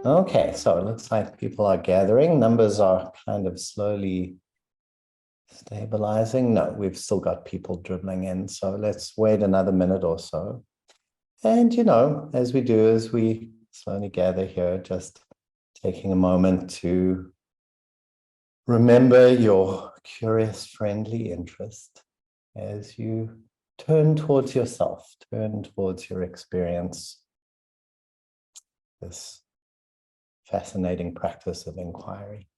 Okay, so it looks like people are gathering. Numbers are kind of slowly stabilizing. No, we've still got people dribbling in. So let's wait another minute or so. And, as we do, as we slowly gather here, just taking a moment to remember your curious, friendly interest as you turn towards yourself, turn towards your experience, this fascinating practice of inquiry.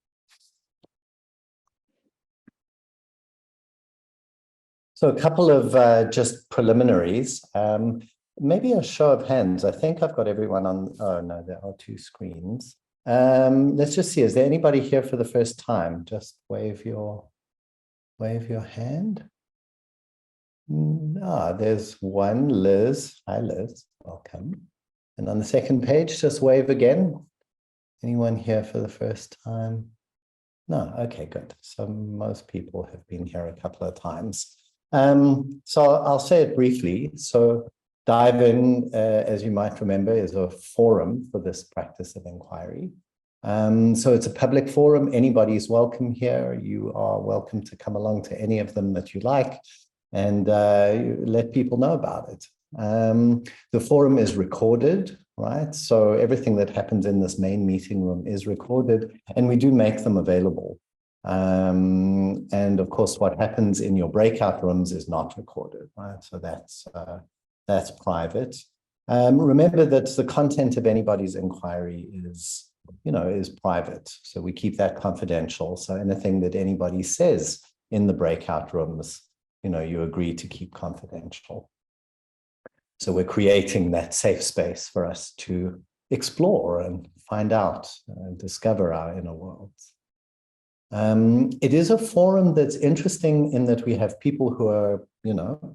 So a couple of just preliminaries. Maybe a show of hands. I think I've got everyone on. Oh, no, there are two screens. Let's just see. Is there anybody here for the first time? Just wave your hand. There's one, Liz. Hi, Liz. Welcome. And on the second page, just wave again. Anyone here for the first time? No, okay, good. So most people have been here a couple of times. So I'll say it briefly. So Dive In, as you might remember, is a forum for this practice of inquiry. So it's a public forum. Anybody is welcome here. You are welcome to come along to any of them that you like and let people know about it. The forum is recorded, right? So everything that happens in this main meeting room is recorded, and we do make them available. And of course, what happens in your breakout rooms is not recorded, right? So that's private. Remember that the content of anybody's inquiry is private. So we keep that confidential. So anything that anybody says in the breakout rooms, you agree to keep confidential. So we're creating that safe space for us to explore and find out and discover our inner worlds. It is a forum that's interesting in that we have people who are,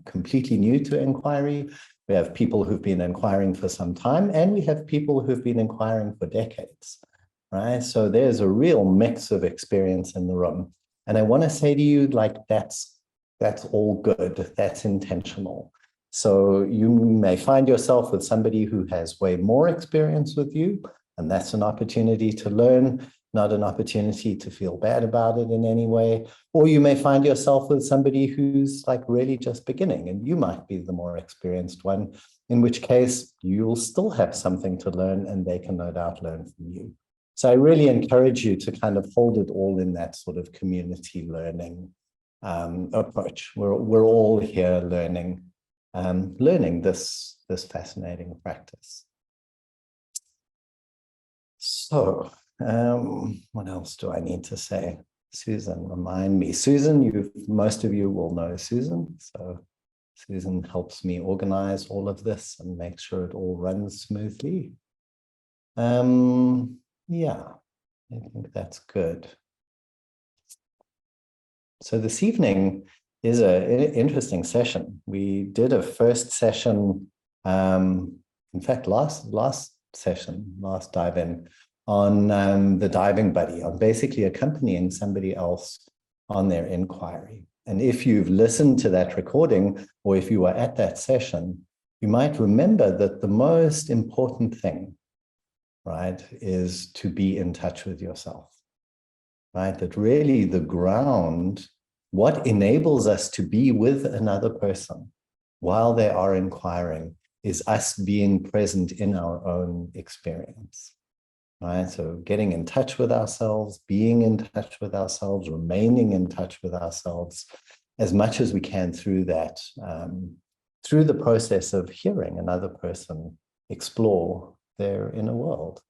completely new to inquiry. We have people who've been inquiring for some time, and we have people who've been inquiring for decades, right? So there's a real mix of experience in the room. And I want to say to you, that's all good. That's intentional. So you may find yourself with somebody who has way more experience with you, and that's an opportunity to learn, not an opportunity to feel bad about it in any way. Or you may find yourself with somebody who's really just beginning, and you might be the more experienced one, in which case you'll still have something to learn and they can no doubt learn from you. So I really encourage you to kind of hold it all in that sort of community learning approach. We're all here learning this fascinating practice. So what else do I need to say? Susan, remind me. Susan, most of you will know Susan. So Susan helps me organize all of this and make sure it all runs smoothly. Yeah, I think that's good. So this evening is an interesting session. We did a first session, in fact, last dive in, on the diving buddy, on basically accompanying somebody else on their inquiry. And if you've listened to that recording, or if you were at that session, you might remember that the most important thing, right, is to be in touch with yourself, right? That really the ground, what enables us to be with another person while they are inquiring, is us being present in our own experience, right? So getting in touch with ourselves, being in touch with ourselves, remaining in touch with ourselves as much as we can through that, through the process of hearing another person explore their inner world,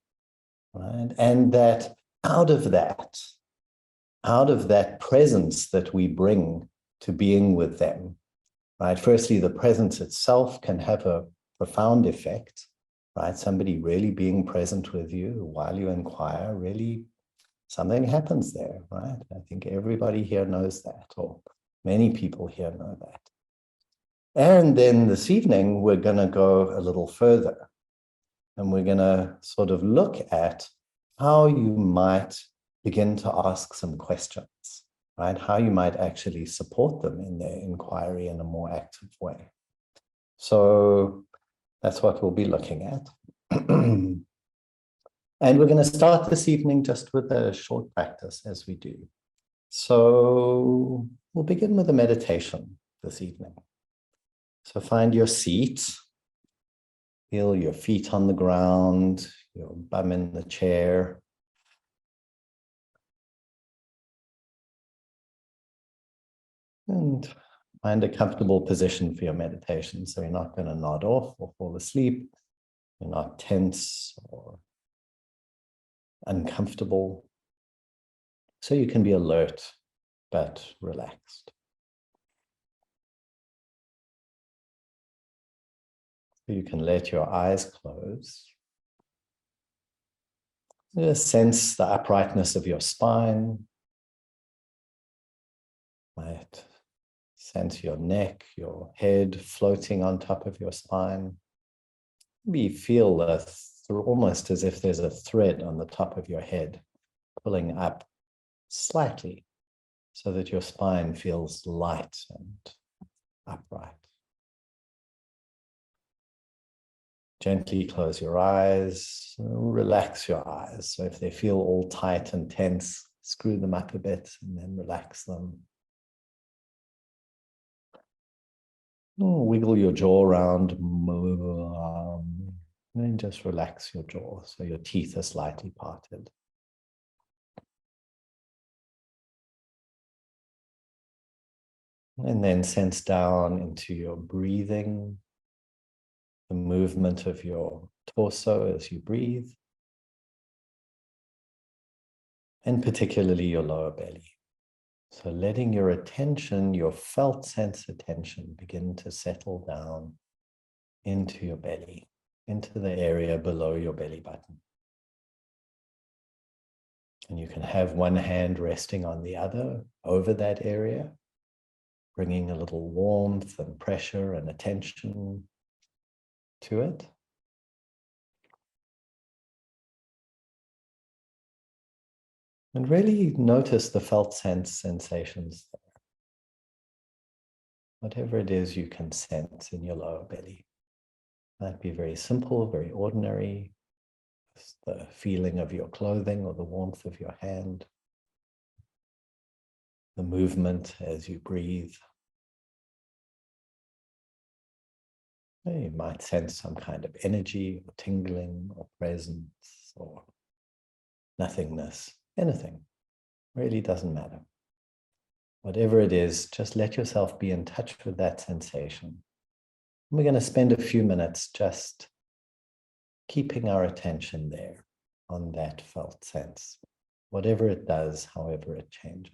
right? And that out of that presence that we bring to being with them, right? Firstly, the presence itself can have a profound effect, right? Somebody really being present with you while you inquire, really something happens there, right? I think everybody here knows that, or many people here know that. And then this evening, we're going to go a little further, and we're going to sort of look at how you might begin to ask some questions, right? How you might actually support them in their inquiry in a more active way. So that's what we'll be looking at. And we're going to start this evening just with a short practice as we do. So we'll begin with a meditation this evening. So find your seat, feel your feet on the ground, your bum in the chair. And find a comfortable position for your meditation. So you're not going to nod off or fall asleep. You're not tense or uncomfortable. So you can be alert but relaxed. You can let your eyes close. Just sense the uprightness of your spine. Might sense your neck, your head floating on top of your spine. Maybe feel almost as if there's a thread on the top of your head pulling up slightly so that your spine feels light and upright. Gently close your eyes, relax your eyes. So if they feel all tight and tense, screw them up a bit and then relax them. Wiggle your jaw around and then just relax your jaw so your teeth are slightly parted. And then sense down into your breathing, the movement of your torso as you breathe, and particularly your lower belly. So letting your attention, your felt sense attention, begin to settle down into your belly, into the area below your belly button. And you can have one hand resting on the other over that area, bringing a little warmth and pressure and attention to it. And really notice the felt sense sensations there. Whatever it is you can sense in your lower belly. Might be very simple, very ordinary. Just the feeling of your clothing or the warmth of your hand. The movement as you breathe. You might sense some kind of energy or tingling or presence or nothingness. Anything. Really doesn't matter. Whatever it is, just let yourself be in touch with that sensation. We're going to spend a few minutes just keeping our attention there on that felt sense, whatever it does, however it changes.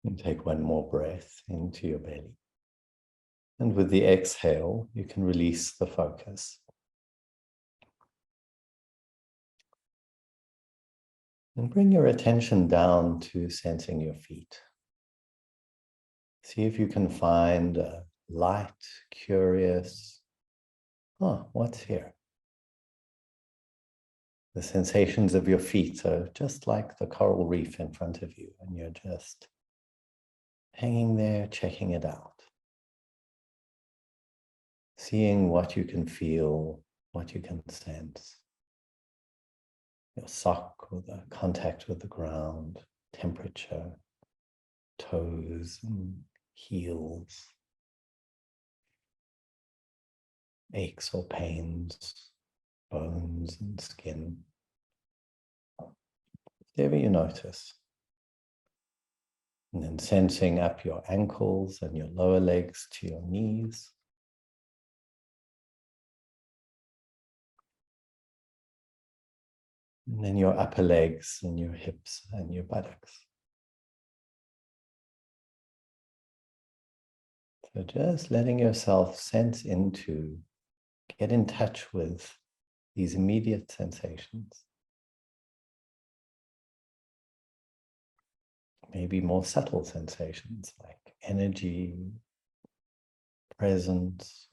And take one more breath into your belly. And with the exhale, you can release the focus. And bring your attention down to sensing your feet. See if you can find a light, curious, what's here? The sensations of your feet are just like the coral reef in front of you, and you're just hanging there, checking it out. Seeing what you can feel, what you can sense. Your sock or the contact with the ground, temperature, toes and heels, aches or pains, bones and skin. Whatever you notice. And then sensing up your ankles and your lower legs to your knees. And then your upper legs and your hips and your buttocks. So just letting yourself sense into, get in touch with these immediate sensations. Maybe more subtle sensations like energy, presence,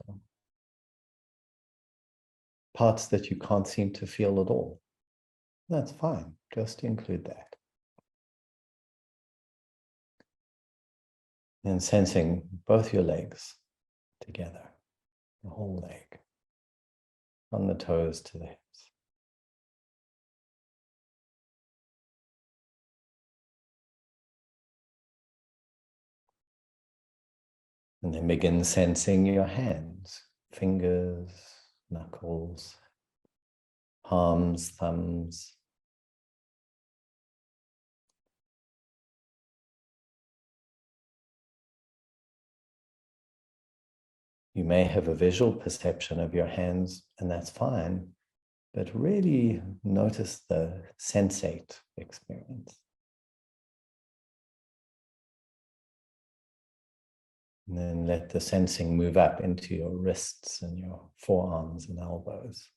parts that you can't seem to feel at all. That's fine, just include that. And sensing both your legs together, the whole leg, from the toes to the hips. And then begin sensing your hands, fingers, knuckles, palms, thumbs. You may have a visual perception of your hands, and that's fine, but really notice the sensate experience. And then let the sensing move up into your wrists and your forearms and elbows.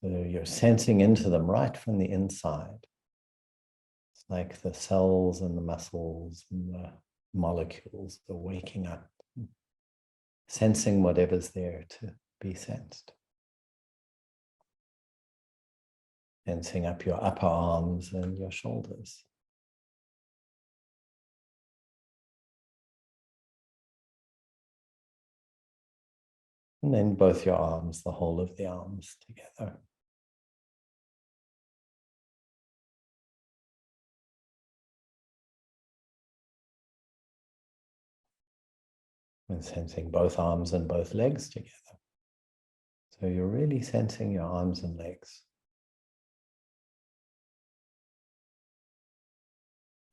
So you're sensing into them right from the inside. It's like the cells and the muscles and the molecules are waking up, sensing whatever's there to be sensed. Sensing up your upper arms and your shoulders. And then both your arms, the whole of the arms together. And sensing both arms and both legs together. So you're really sensing your arms and legs.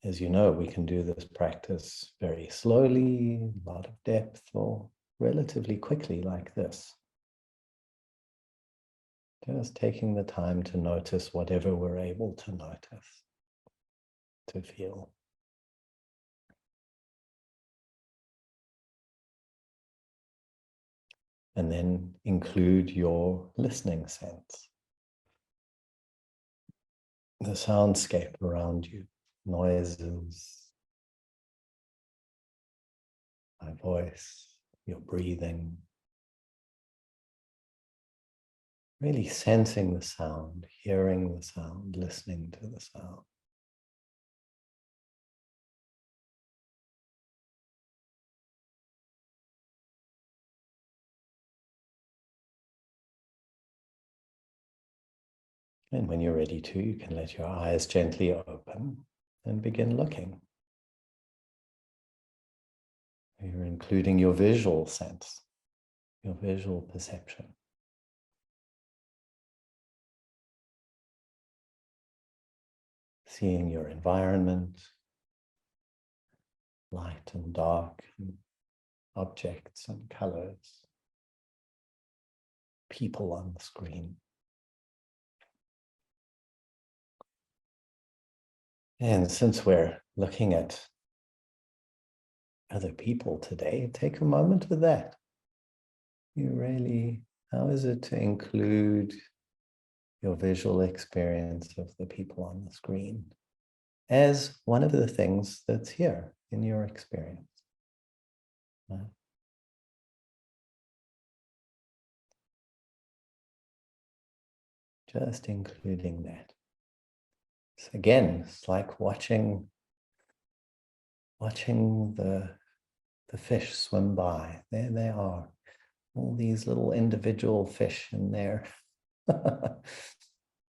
As you know, we can do this practice very slowly, a lot of depth, or relatively quickly like this. Just taking the time to notice whatever we're able to notice, to feel. And then include your listening sense. The soundscape around you, noises, my voice, your breathing. Really sensing the sound, hearing the sound, listening to the sound. And when you're ready to, you can let your eyes gently open and begin looking. You're including your visual sense, your visual perception. Seeing your environment, light and dark, and objects and colors, people on the screen. And since we're looking at other people today, take a moment with that. You really, how is it to include your visual experience of the people on the screen as one of the things that's here in your experience? Right? Just including that. So again, it's like watching the fish swim by. There they are, all these little individual fish in there.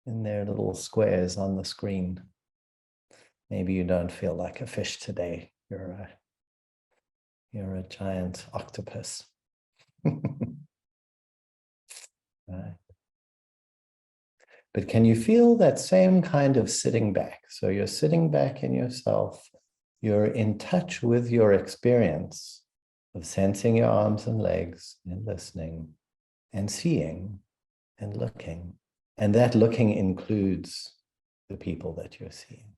In their little squares on the screen. Maybe you don't feel like a fish today. You're a giant octopus. Right. But can you feel that same kind of sitting back? So you're sitting back in yourself. You're in touch with your experience of sensing your arms and legs and listening and seeing and looking. And that looking includes the people that you're seeing.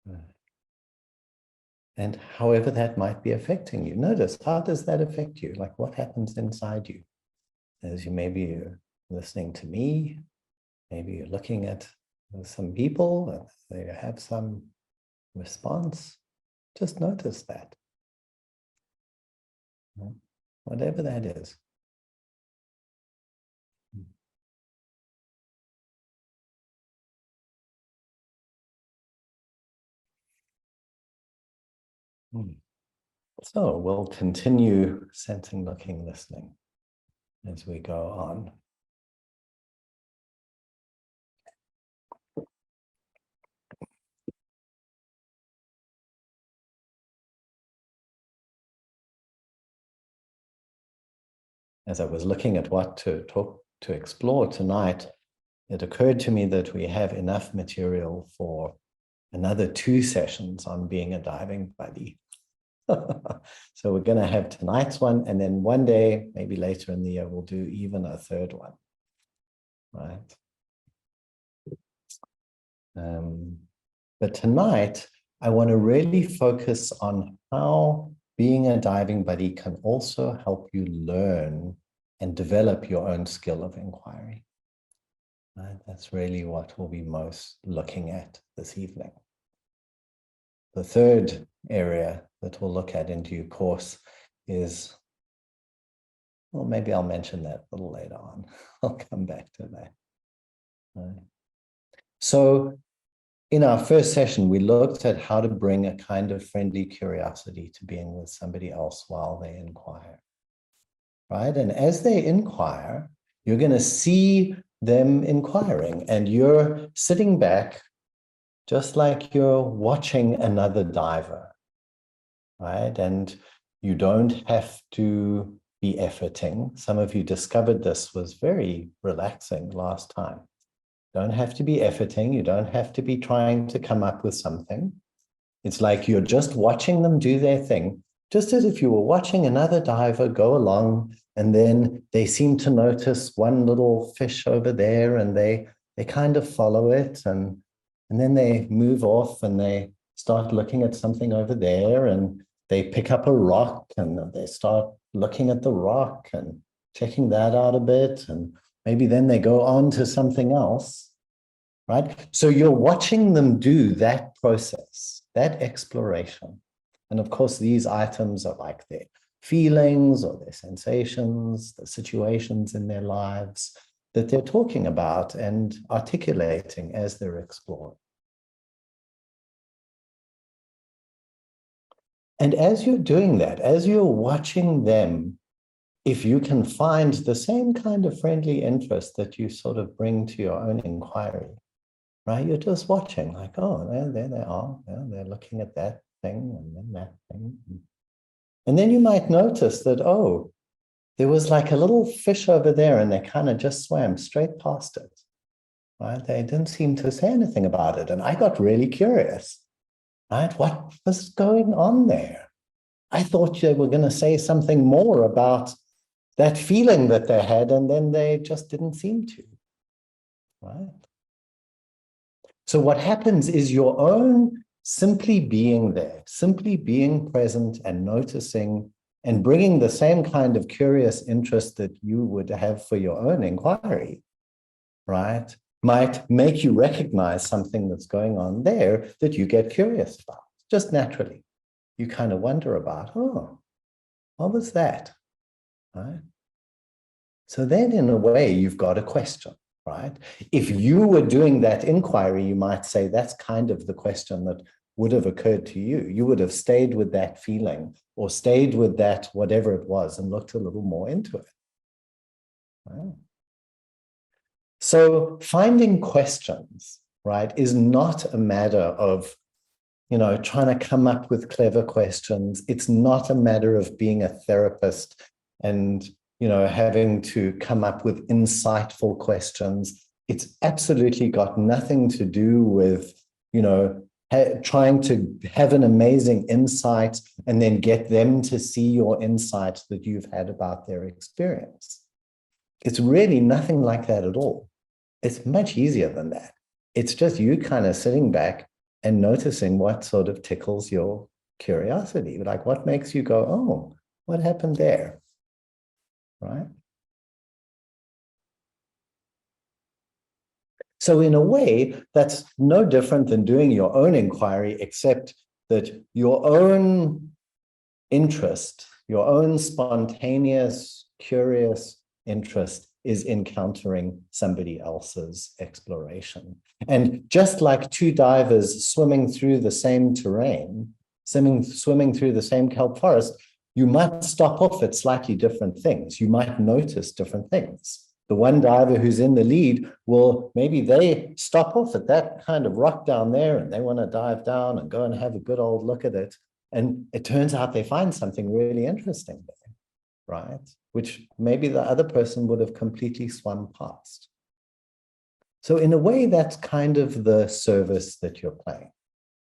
Right. And however that might be affecting you, notice, how does that affect you? Like, what happens inside you? As you, maybe you're listening to me, maybe you're looking at some people and they have some response. Just notice that. Whatever that is. So we'll continue sensing, looking, listening as we go on. As I was looking at what to explore tonight, it occurred to me that we have enough material for another 2 sessions on being a diving buddy. So we're going to have tonight's one, and then one day, maybe later in the year, we'll do even a 3rd one, right? But tonight, I want to really focus on how being a diving buddy can also help you learn and develop your own skill of inquiry. Right? That's really what we'll be most looking at this evening. The 3rd area that we'll look at in due course is, well, maybe I'll mention that a little later on. I'll come back to that. Right. So in our first session, we looked at how to bring a kind of friendly curiosity to being with somebody else while they inquire. Right? And as they inquire, you're going to see them inquiring, and you're sitting back just like you're watching another diver, right? And you don't have to be efforting. Some of you discovered this was very relaxing last time. Don't have to be efforting. You don't have to be trying to come up with something. It's like you're just watching them do their thing, just as if you were watching another diver go along, and then they seem to notice one little fish over there, and they kind of follow it, and then they move off and they start looking at something over there, and they pick up a rock and they start looking at the rock and checking that out a bit, and maybe then they go on to something else. Right? So you're watching them do that process, that exploration. And of course, these items are like their feelings or their sensations, the situations in their lives that they're talking about and articulating as they're exploring. And as you're doing that, as you're watching them, if you can find the same kind of friendly interest that you sort of bring to your own inquiry, right? You're just watching, like, oh, there they are. Yeah, they're looking at that thing and then that thing. And then you might notice that, oh, there was like a little fish over there and they kind of just swam straight past it, right? They didn't seem to say anything about it. And I got really curious, right? What was going on there? I thought they were going to say something more about that feeling that they had, and then they just didn't seem to, right? So what happens is your own simply being there, simply being present and noticing and bringing the same kind of curious interest that you would have for your own inquiry, right, might make you recognize something that's going on there that you get curious about, just naturally. You kind of wonder about, oh, what was that, right? So then in a way, you've got a question, right? If you were doing that inquiry, you might say that's kind of the question that would have occurred to you. You would have stayed with that feeling or stayed with that, whatever it was, and looked a little more into it. Right? So finding questions, right, is not a matter of, trying to come up with clever questions. It's not a matter of being a therapist and, having to come up with insightful questions. It's absolutely got nothing to do with, trying to have an amazing insight and then get them to see your insight that you've had about their experience. It's really nothing like that at all. It's much easier than that. It's just you kind of sitting back and noticing what sort of tickles your curiosity, like what makes you go, oh, what happened there, right? So in a way, that's no different than doing your own inquiry, except that your own interest, your own spontaneous, curious interest is encountering somebody else's exploration. And just like two divers swimming through the same terrain, swimming through the same kelp forest, you might stop off at slightly different things. You might notice different things. The one diver who's in the lead will, maybe they stop off at that kind of rock down there and they want to dive down and go and have a good old look at it. And it turns out they find something really interesting there, right? Which maybe the other person would have completely swum past. So in a way, that's kind of the service that you're playing.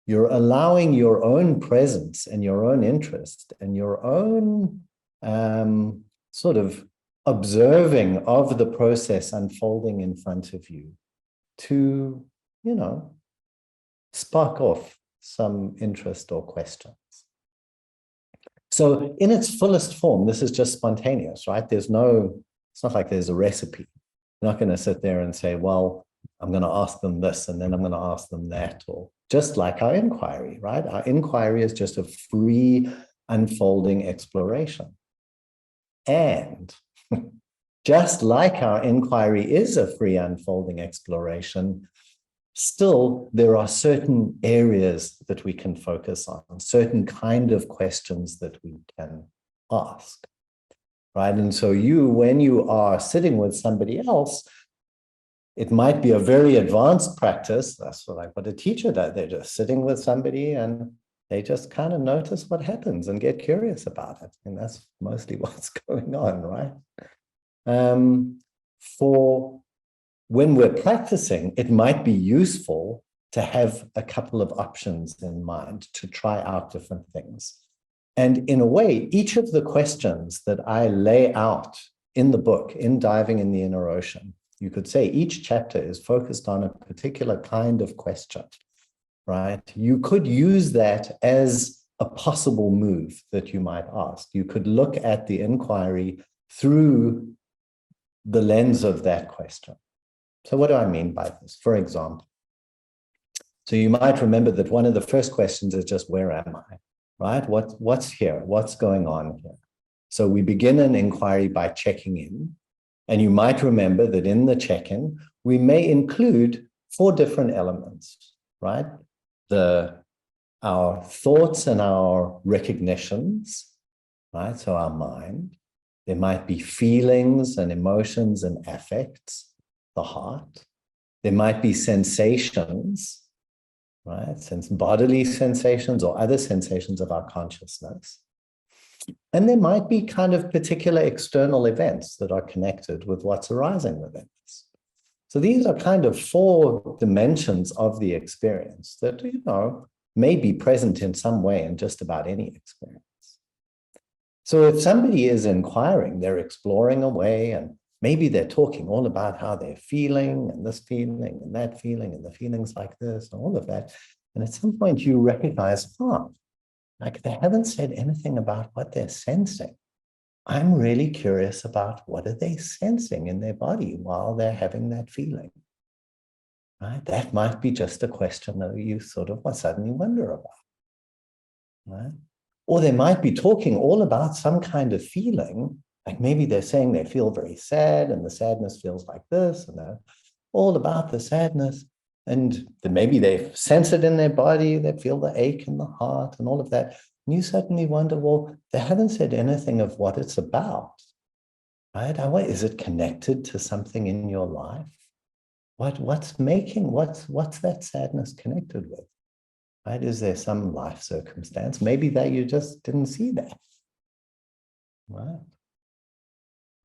You're allowing your own presence and your own interest and your own sort of observing of the process unfolding in front of you to, spark off some interest or questions. So in its fullest form, this is just spontaneous, right? It's not like there's a recipe. You're not going to sit there and say, well, I'm going to ask them this and then I'm going to ask them that, or just like our inquiry, right? Our inquiry is just a free unfolding exploration. And just like our inquiry is a free unfolding exploration, still, there are certain areas that we can focus on, certain kind of questions that we can ask, right? And so when you are sitting with somebody else, it might be a very advanced practice. That's what a teacher does. They're just sitting with somebody and they just kind of notice what happens and get curious about it. And that's mostly what's going on, right? For when we're practicing, it might be useful to have a couple of options in mind to try out different things. And in a way, each of the questions that I lay out in the book, in Diving in the Inner Ocean, you could say each chapter is focused on a particular kind of question, right? You could use that as a possible move that you might ask. You could look at the inquiry through the lens of that question. So what do I mean by this? For example, so you might remember that one of the first questions is just, where am I, right? What's here? What's going on here? So we begin an inquiry by checking in. And you might remember that in the check-in, we may include 4 different elements, right? Our thoughts and our recognitions, right? So our mind. There might be feelings and emotions and affects, the heart. There might be sensations, right? Bodily sensations or other sensations of our consciousness. And there might be kind of particular external events that are connected with what's arising within us. So these are kind of 4 dimensions of the experience that, may be present in some way in just about any experience. So if somebody is inquiring, they're exploring away and Maybe they're talking all about how they're feeling and this feeling and that feeling and the feelings like this and all of that. And at some point you recognize, like they haven't said anything about what they're sensing. I'm really curious about what are they sensing in their body while they're having that feeling. Right? That might be just a question that you sort of suddenly wonder about. Right? Or they might be talking all about some kind of feeling, like maybe they're saying they feel very sad and the sadness feels like this, and they're all about the sadness. And maybe they sense it in their body, they feel the ache in the heart and all of that. And you suddenly wonder, well, they haven't said anything of what it's about. Right? Is it connected to something in your life? What's that sadness connected with? Right? Is there some life circumstance? Maybe that you just didn't see that. Right?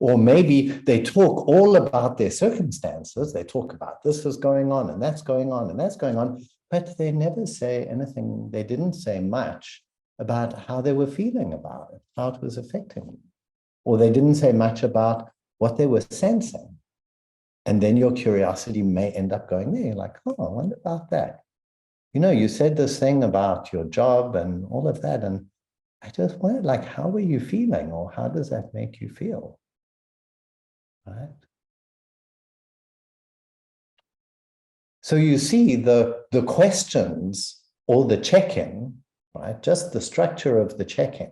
Or maybe they talk all about their circumstances. They talk about this is going on and that's going on and that's going on, but they never say anything. They didn't say much about how they were feeling about it, how it was affecting them. Or they didn't say much about what they were sensing. And then your curiosity may end up going there, like, oh, I wonder about that. You said this thing about your job and all of that. And I just wondered, like, how were you feeling? Or how does that make you feel? Right? So you see the questions or the check-in, right? Just the structure of the check-in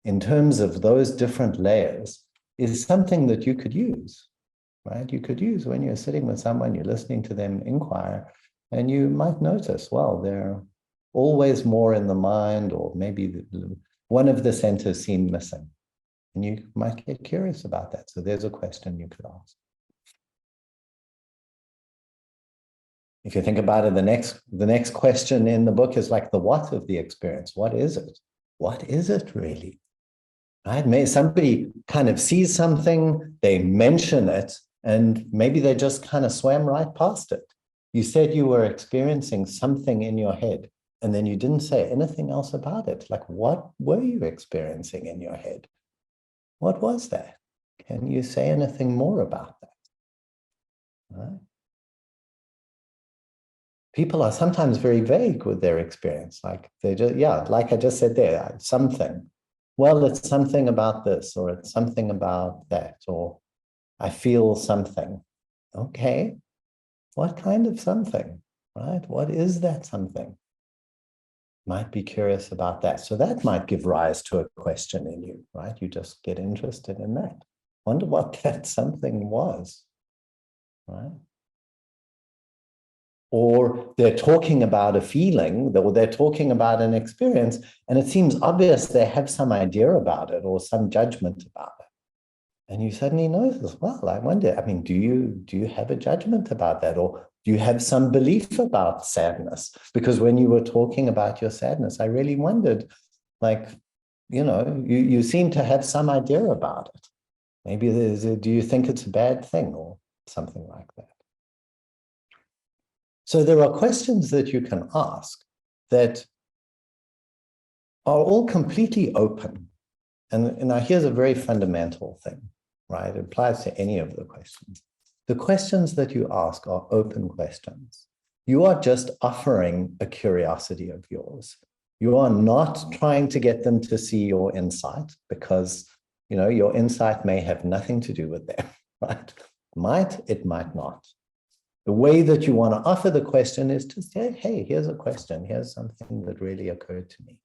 in terms of those different layers is something that you could use, right? You could use when you're sitting with someone, you're listening to them inquire, and you might notice, well, they're always more in the mind, or maybe one of the centers seem missing. And you might get curious about that. So there's a question you could ask. If you think about it, the next question in the book is like the what of the experience. What is it? What is it really? Right? Maybe somebody kind of sees something, they mention it, and maybe they just kind of swam right past it. You said you were experiencing something in your head, and then you didn't say anything else about it. Like, what were you experiencing in your head? What was that? Can you say anything more about that? Right? People are sometimes very vague with their experience. Like they just, like I just said there, something. Well, it's something about this, or it's something about that, or I feel something. Okay, what kind of something, right? What is that something? Might be curious about that. So that might give rise to a question in you, right? You just get interested in that. Wonder what that something was, right? Or they're talking about a feeling, or they're talking about an experience, and it seems obvious they have some idea about it or some judgment about it. And you suddenly notice, well, I wonder, I mean, do you have a judgment about that? Or do you have some belief about sadness? Because when you were talking about your sadness, I really wondered, like, you seem to have some idea about it. Maybe do you think it's a bad thing or something like that? So there are questions that you can ask that are all completely open. And now here's a very fundamental thing, right? It applies to any of the questions. The questions that you ask are open questions. You are just offering a curiosity of yours. You are not trying to get them to see your insight, because your insight may have nothing to do with them, right? It might not. The way that you want to offer the question is to say, hey, here's a question. Here's something that really occurred to me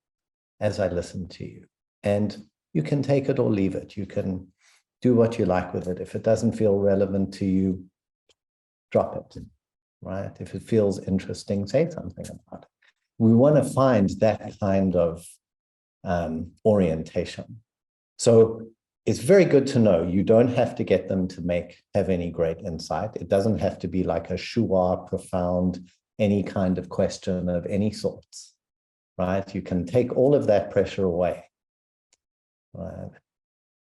as I listened to you. And you can take it or leave it. You can do what you like with it. If it doesn't feel relevant to you, drop it, right? If it feels interesting, say something about it. We want to find that kind of orientation. So it's very good to know you don't have to get them to have any great insight. It doesn't have to be like a shua, profound, any kind of question of any sorts, right? You can take all of that pressure away, right?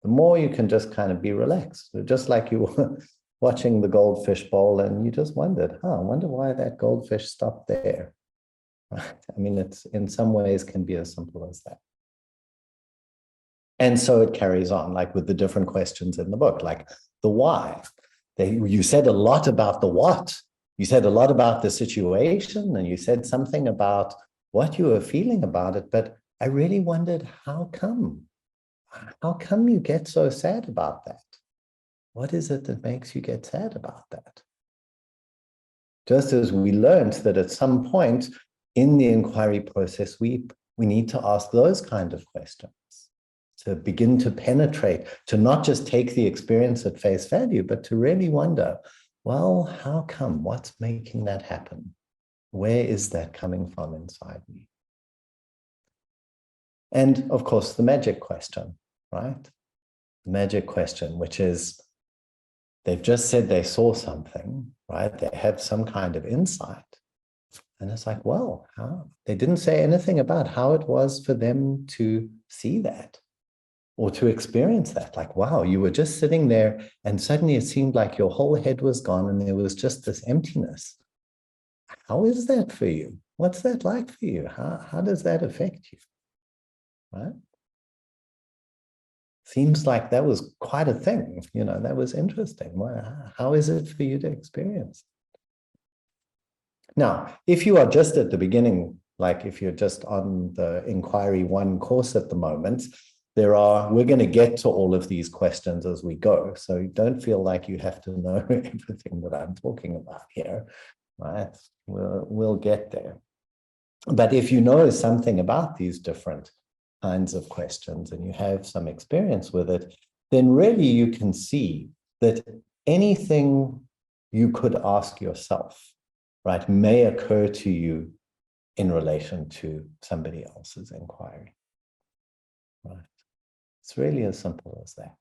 The more you can just kind of be relaxed, just like you were watching the goldfish bowl and you just wondered, I wonder why that goldfish stopped there, right? I mean, it's in some ways can be as simple as that. And so it carries on, like with the different questions in the book, like the why. You said a lot about the what. You said a lot about the situation, and you said something about what you were feeling about it. But I really wondered, how come? How come you get so sad about that? What is it that makes you get sad about that? Just as we learned that at some point in the inquiry process, we need to ask those kind of questions to begin to penetrate, to not just take the experience at face value, but to really wonder, well, how come? What's making that happen? Where is that coming from inside me? And of course, the magic question, right? The magic question, which is, they've just said they saw something, right? They have some kind of insight. And it's like, well, how? They didn't say anything about how it was for them to see that or to experience that. Like, wow, you were just sitting there and suddenly it seemed like your whole head was gone and there was just this emptiness. How is that for you? What's that like for you? How does that affect you? Right? Seems like that was quite a thing, that was interesting. How is it for you to experience? Now, if you are just at the beginning, like if you're just on the Inquiry 1 course at the moment, we're going to get to all of these questions as we go. So don't feel like you have to know everything that I'm talking about here, right? We'll get there. But if you know something about these different kinds of questions and you have some experience with it, then really you can see that anything you could ask yourself, right, may occur to you in relation to somebody else's inquiry, right? It's really as simple as that.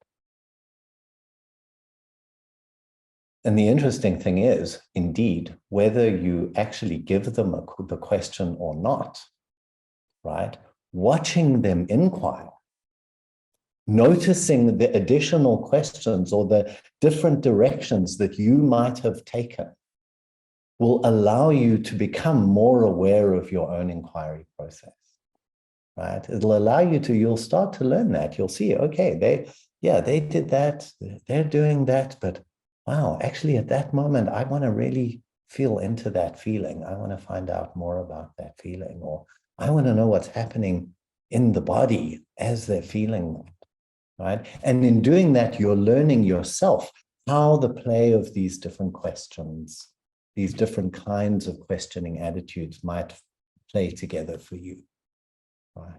And the interesting thing is, indeed, whether you actually give them the question or not, right? Watching them inquire, noticing the additional questions or the different directions that you might have taken will allow you to become more aware of your own inquiry process, right? It'll allow you to, you'll start to learn that. You'll see, okay, they did that, they're doing that, but wow, actually at that moment, I want to really feel into that feeling. I want to find out more about that feeling, or I want to know what's happening in the body as they're feeling that, right? And in doing that, you're learning yourself how the play of these different questions, these different kinds of questioning attitudes might play together for you, right?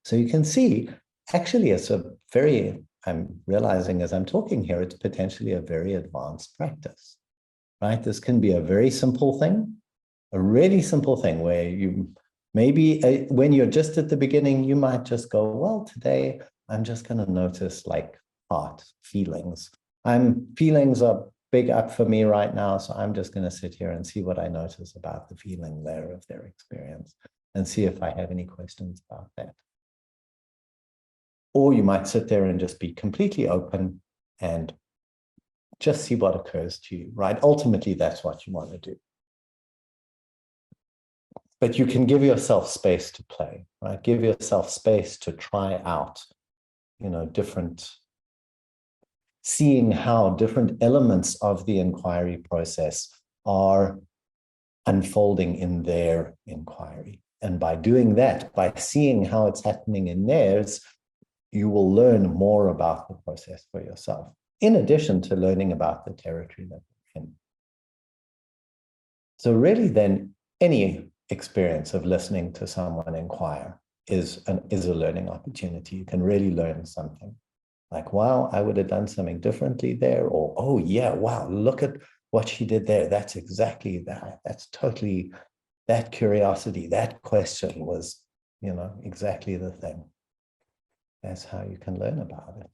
So you can see, actually, it's a very, I'm realizing as I'm talking here, it's potentially a very advanced practice, right? This can be a very simple thing, a really simple thing where you maybe when you're just at the beginning, you might just go, well, today I'm just going to notice like heart feelings. Feelings are big up for me right now. So I'm just going to sit here and see what I notice about the feeling there of their experience and see if I have any questions about that. Or you might sit there and just be completely open and just see what occurs to you, right? Ultimately, that's what you want to do. But you can give yourself space to play, right? Give yourself space to try out, seeing how different elements of the inquiry process are unfolding in their inquiry. And by doing that, by seeing how it's happening in theirs, you will learn more about the process for yourself, in addition to learning about the territory that you're in. So really then, any experience of listening to someone inquire is a learning opportunity. You can really learn something. Like, wow, I would have done something differently there. Or, oh yeah, wow, look at what she did there. That's exactly that. That's totally, that curiosity, that question was, exactly the thing. That's how you can learn about it.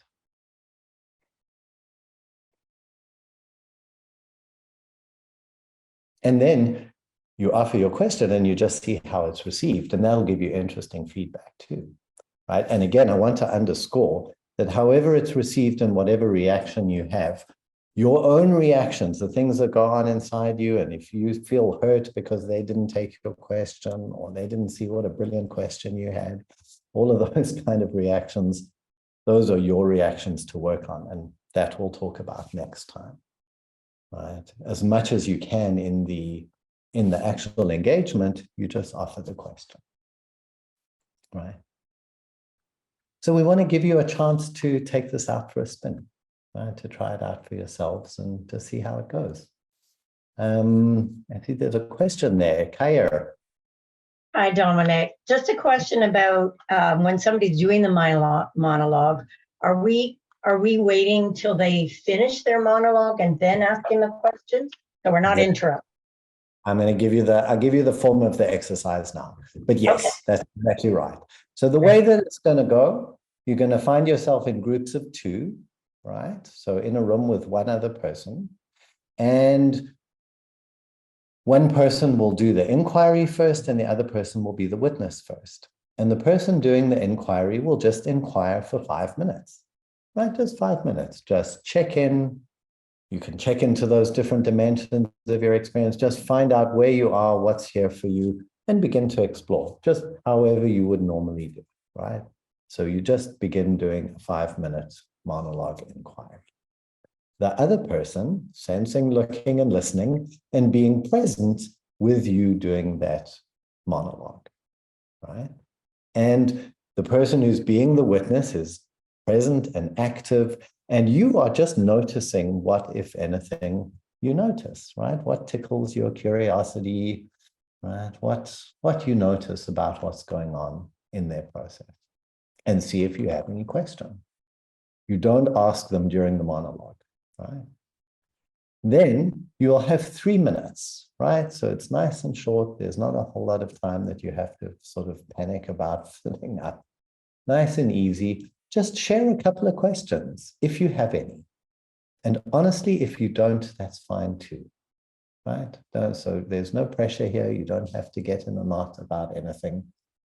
And then you offer your question and you just see how it's received, and that'll give you interesting feedback too, right? And again, I want to underscore that however it's received and whatever reaction you have, your own reactions, the things that go on inside you, and if you feel hurt because they didn't take your question or they didn't see what a brilliant question you had, all of those kind of reactions, those are your reactions to work on, and that we'll talk about next time, right? As much as you can in the actual engagement, you just offer the question, right? So we want to give you a chance to take this out for a spin, right? To try it out for yourselves and to see how it goes. I think there's a question there, Kaya. Hi, Dominic. Just a question about when somebody's doing the monologue, are we waiting till they finish their monologue and then asking the question? So we're not interrupting. I'm going to give you I'll give you the form of the exercise now. But yes, okay. That's exactly right. So the way that it's going to go, you're going to find yourself in groups of 2, right? So in a room with one other person, and one person will do the inquiry first and the other person will be the witness first. And the person doing the inquiry will just inquire for 5 minutes, right? Just 5 minutes, just check in. You can check into those different dimensions of your experience, just find out where you are, what's here for you, and begin to explore, just however you would normally do, right? So you just begin doing a 5-minute monologue inquiry. The other person sensing, looking, and listening, and being present with you doing that monologue, right? And the person who's being the witness is present and active, and you are just noticing what, if anything, you notice, right? What tickles your curiosity, right? What you notice about what's going on in their process, and see if you have any question. You don't ask them during the monologue, right? Then you'll have 3 minutes, right? So it's nice and short. There's not a whole lot of time that you have to sort of panic about filling up. Nice and easy. Just share a couple of questions if you have any. And honestly, if you don't, that's fine too, right? So there's no pressure here. You don't have to get in a knot about anything.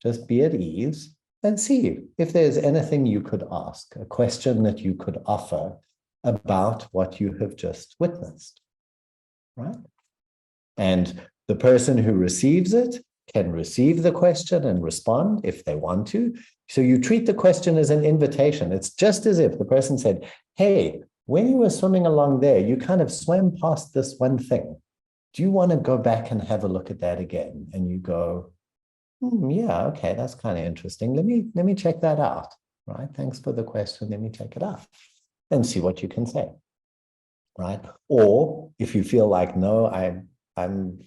Just be at ease and see if there's anything you could ask, a question that you could offer about what you have just witnessed, right? And the person who receives it can receive the question and respond if they want to. So you treat the question as an invitation. It's just as if the person said, hey, when you were swimming along there, you kind of swam past this one thing. Do you want to go back and have a look at that again? And you go, yeah, okay, that's kind of interesting. Let me check that out, right? Thanks for the question. Let me check it out and see what you can say, right? Or if you feel like, no, I'm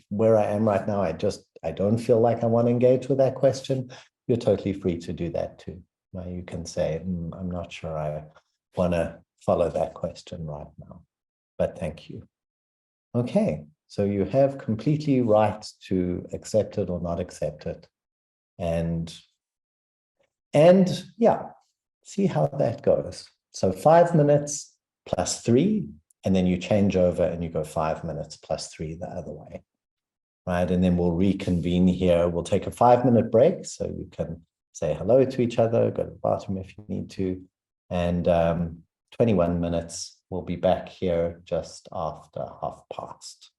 where I am right now, I don't feel like I want to engage with that question, you're totally free to do that too. Right? You can say, I'm not sure I want to follow that question right now, but thank you. Okay, so you have completely right to accept it or not accept it. And yeah, see how that goes. So 5 minutes plus 3, and then you change over and you go 5 minutes plus 3 the other way, right? And then we'll reconvene here. We'll take a 5-minute break so you can say hello to each other, go to the bathroom if you need to, and 21 minutes, we'll be back here just after past.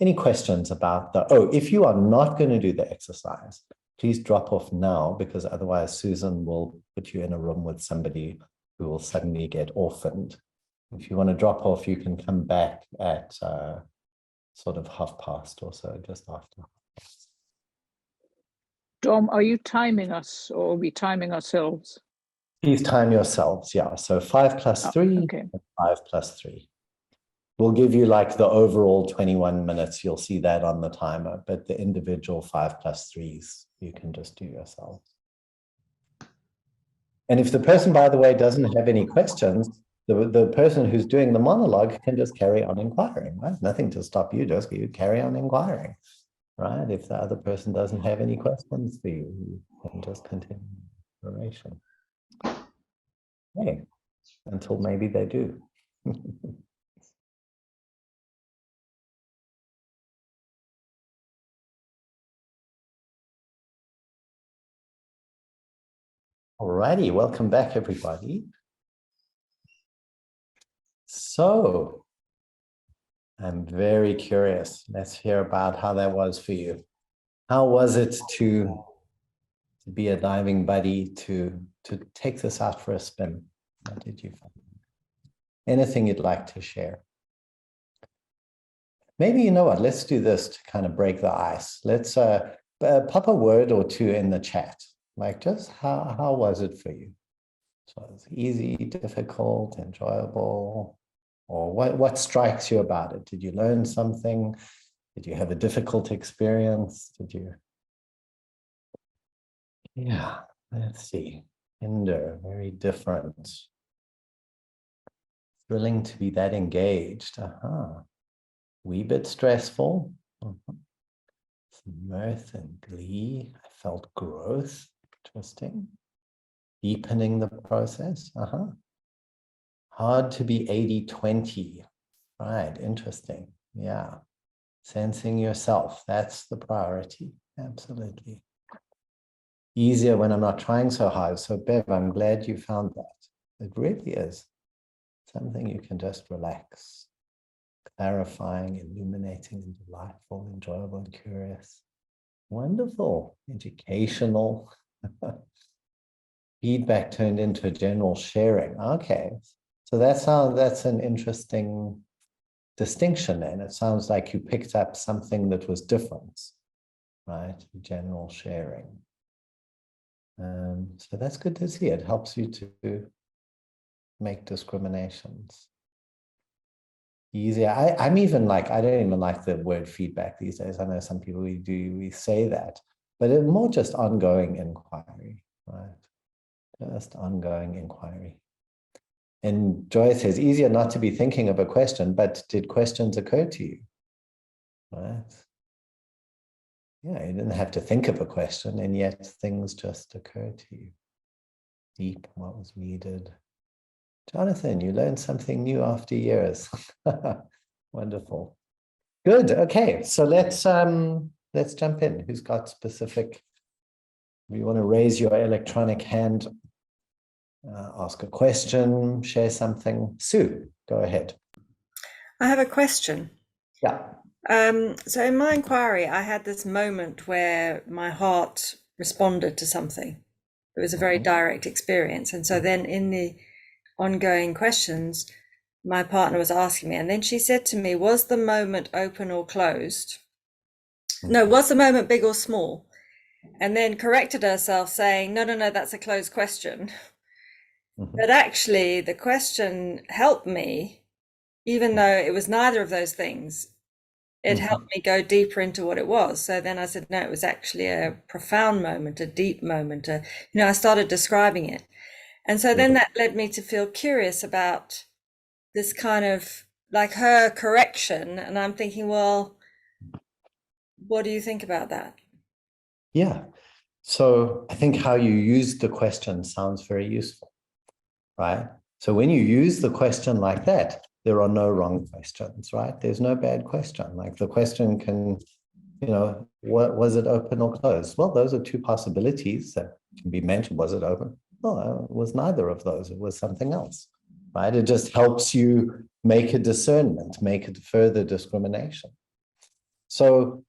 Any questions about if you are not going to do the exercise, please drop off now, because otherwise Susan will put you in a room with somebody who will suddenly get orphaned. If you want to drop off, you can come back at sort of past or so, just after. Dom, are you timing us or are we timing ourselves? Please time yourselves, yeah. So 5 plus 3, okay. And 5 plus 3. We'll give you like the overall 21 minutes. You'll see that on the timer, but the individual 5 plus 3s, you can just do yourself. And if the person, by the way, doesn't have any questions, the person who's doing the monologue can just carry on inquiring, right? Nothing to stop you, just you carry on inquiring, right? If the other person doesn't have any questions for you, you can just continue the narration. Okay, until maybe they do. Alrighty, welcome back, everybody. So, I'm very curious. Let's hear about how that was for you. How was it to to be a diving buddy, to take this out for a spin. What did you find? Anything you'd like to share? Maybe, you know what, let's do this to kind of break the ice. Let's pop a word or two in the chat. Like, just how was it for you? So it's easy, difficult, enjoyable, or what strikes you about it? Did you learn something? Did you have a difficult experience? Did you? Yeah, let's see. Hinder, very different. Thrilling to be that engaged. Wee bit stressful. Some mirth and glee. I felt growth. Interesting. Deepening the process. Hard to be 80-20. Right, interesting. Yeah. Sensing yourself. That's the priority. Absolutely. Easier when I'm not trying so hard. So Bev, I'm glad you found that. It really is something you can just relax. Clarifying, illuminating, and delightful, enjoyable, and curious. Wonderful. Educational. Feedback turned into a general sharing. Okay. So that's an interesting distinction then. It sounds like you picked up something that was different, right? General sharing. So that's good to see. It helps you to make discriminations easier. I'm even like, I don't even like the word feedback these days. I know some people we say that, but it's more just ongoing inquiry, right? Just ongoing inquiry. And Joy says, easier not to be thinking of a question, but did questions occur to you? Right? Yeah, you didn't have to think of a question, and yet things just occur to you. Deep, what was needed. Jonathan, you learned something new after years. Wonderful. Good. Okay, so let's jump in. Who's got specific? If you want to raise your electronic hand, ask a question, share something. Sue, go ahead. I have a question. Yeah. So in my inquiry, I had this moment where my heart responded to something. It was a very direct experience. And so then in the ongoing questions, my partner was asking me, and then she said to me, was the moment open or closed? No, was the moment big or small? And then corrected herself saying, no, that's a closed question. But actually the question helped me, even though it was neither of those things. It helped me go deeper into what it was. So then I said, no, it was actually a profound moment, a deep moment. I started describing it. And so then that led me to feel curious about this kind of like her correction. And I'm thinking, well, what do you think about that? Yeah. So I think how you use the question sounds very useful, right? So when you use the question like that, there are no wrong questions, right? There's no bad question. Like the question can, what was it open or closed? Well, those are two possibilities that can be mentioned. Was it open? No, it was neither of those. It was something else, right? It just helps you make a discernment, make a further discrimination. So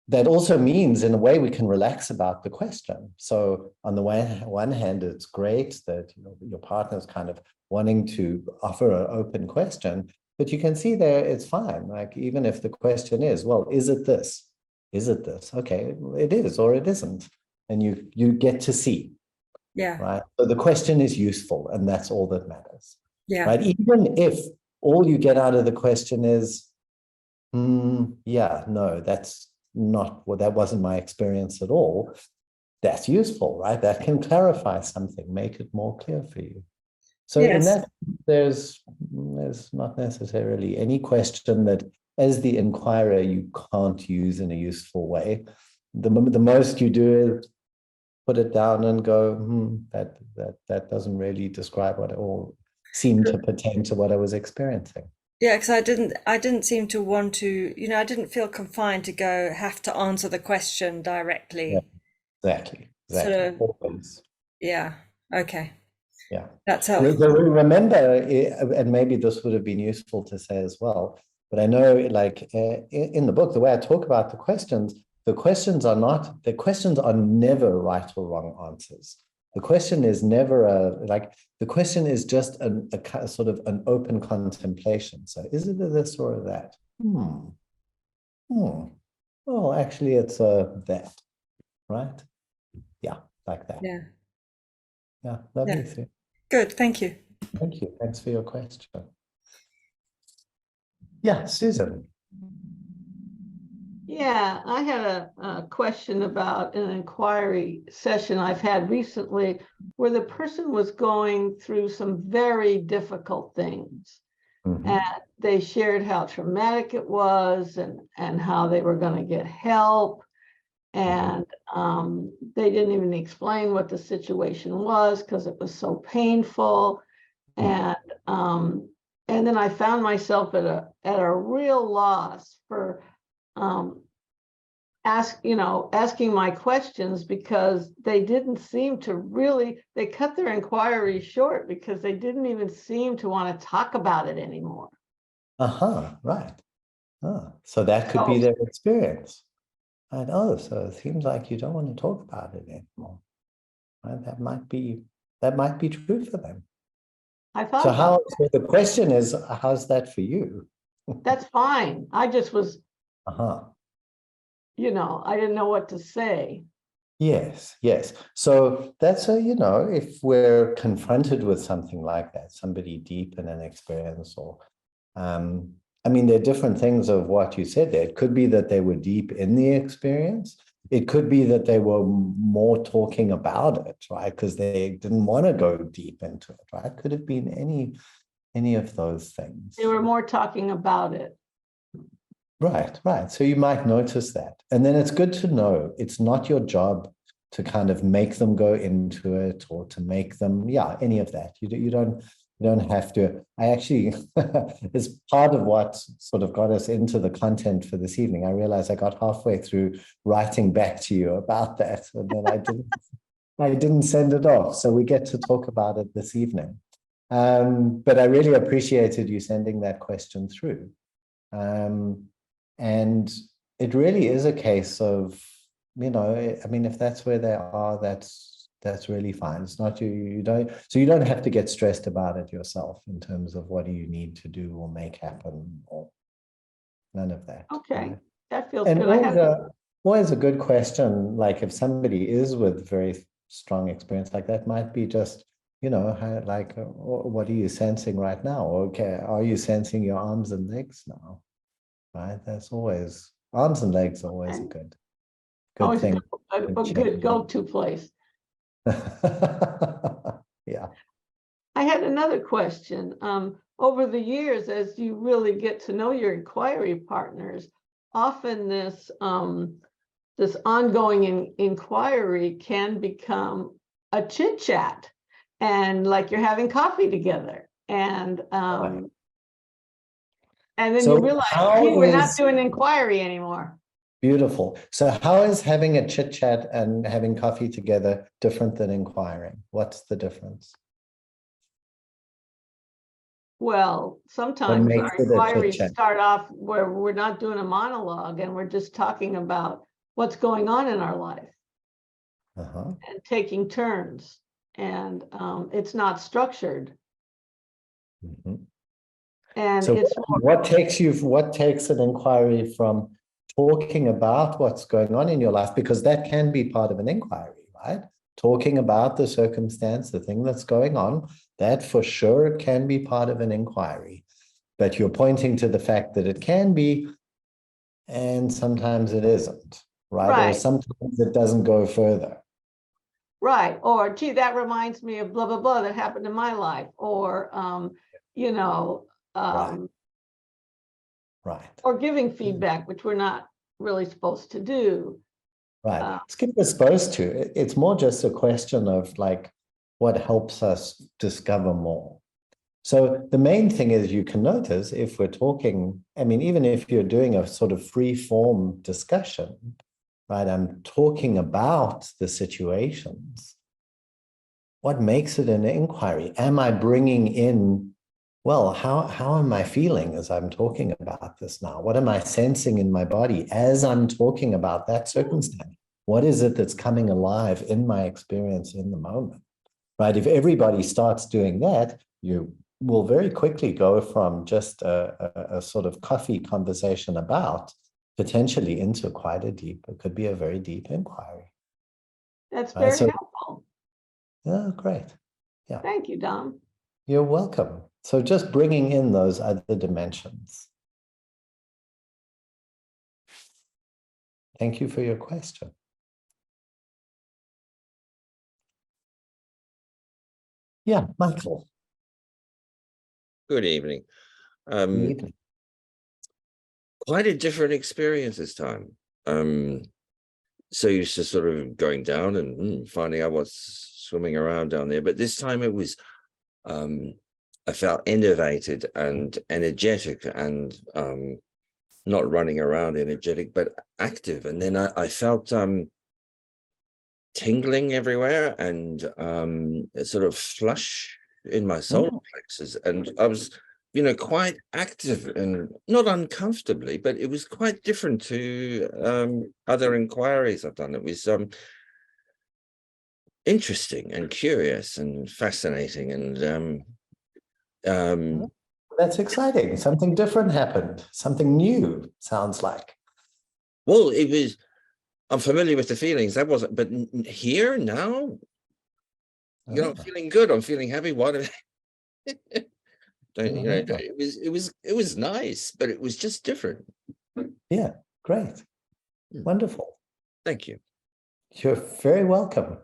that also means, in a way, we can relax about the question. So on the one hand, it's great that your partner's kind of wanting to offer an open question, but you can see there it's fine. Like even if the question is, well, is it this? Is it this? Okay, it is or it isn't. And you get to see. Yeah. Right. So the question is useful, and that's all that matters. Yeah. Right. Even if all you get out of the question is, yeah, no, that's not well, that wasn't my experience at all. That's useful, right? That can clarify something, make it more clear for you. So in that, there's not necessarily any question that as the inquirer you can't use in a useful way. The most you do is put it down and go, that doesn't really describe what or seem to pertain to what I was experiencing. Yeah, because I didn't seem to want to, I didn't feel confined to have to answer the question directly. Yeah, exactly. Sort of, always. Yeah. Okay. Yeah. That's helpful. Remember, and maybe this would have been useful to say as well, but I know like in the book, the way I talk about the questions, the questions are never right or wrong answers. The question is never the question is just a sort of an open contemplation. So is it a this or a that? Well, actually it's a that, right? Yeah, like that. Yeah. Yeah, lovely. Yeah. Sue. Good. Thank you. Thank you. Thanks for your question. Yeah, Susan. Yeah, I had a question about an inquiry session I've had recently where the person was going through some very difficult things. And they shared how traumatic it was and how they were going to get help. And they didn't even explain what the situation was because it was so painful. And then I found myself at a real loss for asking my questions because they didn't seem to really, they cut their inquiry short because they didn't even seem to want to talk about it anymore. Right. So that could be their experience. And so it seems like you don't want to talk about it anymore. Right? That might be true for them. I thought So the question is, how's that for you? that's fine. I just was, Uh-huh. I didn't know what to say. Yes. So that's if we're confronted with something like that, somebody deep in an experience, or there are different things of what you said there. It could be that they were deep in the experience. It could be that they were more talking about it, right? Because they didn't want to go deep into it, right? Could have been any of those things. They were more talking about it. Right. So you might notice that. And then it's good to know it's not your job to kind of make them go into it or to make them, any of that. You don't have to. I actually, as part of what sort of got us into the content for this evening, I realized I got halfway through writing back to you about that, and then I didn't send it off. So we get to talk about it this evening. But I really appreciated you sending that question through. And it really is a case of, if that's where they are, that's really fine. It's not you don't have to get stressed about it yourself in terms of what do you need to do or make happen, or none of that. Okay, right? that feels And good. always a good question, like if somebody is with very strong experience like that, might be just, what are you sensing right now? Okay, are you sensing your arms and legs now? Right, that's always, arms and legs are always a good Always thing. a good go-to place. Yeah. I had another question. Over the years, as you really get to know your inquiry partners, often this ongoing inquiry can become a chit chat, and like you're having coffee together, and then So you realize, hey, we're not doing inquiry anymore. Beautiful. So how is having a chit chat and having coffee together different than inquiring? What's the difference? Well, sometimes makes our it a inquiries chit-chat? start off where we're not doing a monologue and we're just talking about what's going on in our life and taking turns. And it's not structured. And So it's what takes an inquiry from talking about what's going on in your life, because that can be part of an inquiry, right? Talking about the circumstance, the thing that's going on, that for sure can be part of an inquiry. But you're pointing to the fact that it can be, and sometimes it isn't, right? Or sometimes it doesn't go further. Right. Or, gee, that reminds me of blah, blah, blah that happened in my life. Or, right. Or giving feedback, which we're not really supposed to do. Right. We're supposed to. It's more just a question of like what helps us discover more. So the main thing is you can notice if we're talking, even if you're doing a sort of free form discussion, right? I'm talking about the situations. What makes it an inquiry? Am I bringing in well, how am I feeling as I'm talking about this now? What am I sensing in my body as I'm talking about that circumstance? What is it that's coming alive in my experience in the moment? Right? If everybody starts doing that, you will very quickly go from just a sort of coffee conversation about potentially into quite a deep, it could be a very deep inquiry. That's Right? very So, helpful. oh, great. Yeah. Thank you, Dom. You're welcome. So just bringing in those other dimensions. Thank you for your question. Yeah, Michael. Good evening. Good evening. Quite a different experience this time. So used to sort of going down and finding out what's swimming around down there, but this time it was I felt innovated and energetic and not running around energetic but active, and then I felt tingling everywhere and a sort of flush in my solar plexus, and I was quite active and not uncomfortably, but it was quite different to other inquiries I've done. It was interesting and curious and fascinating, and That's exciting. Something different happened. Something new, sounds like. well, it was, I'm familiar with the feelings. That wasn't, but here now, I'm feeling good. I'm feeling happy. What? It was nice, but it was just different. Yeah, great. Wonderful. Thank you. You're very welcome.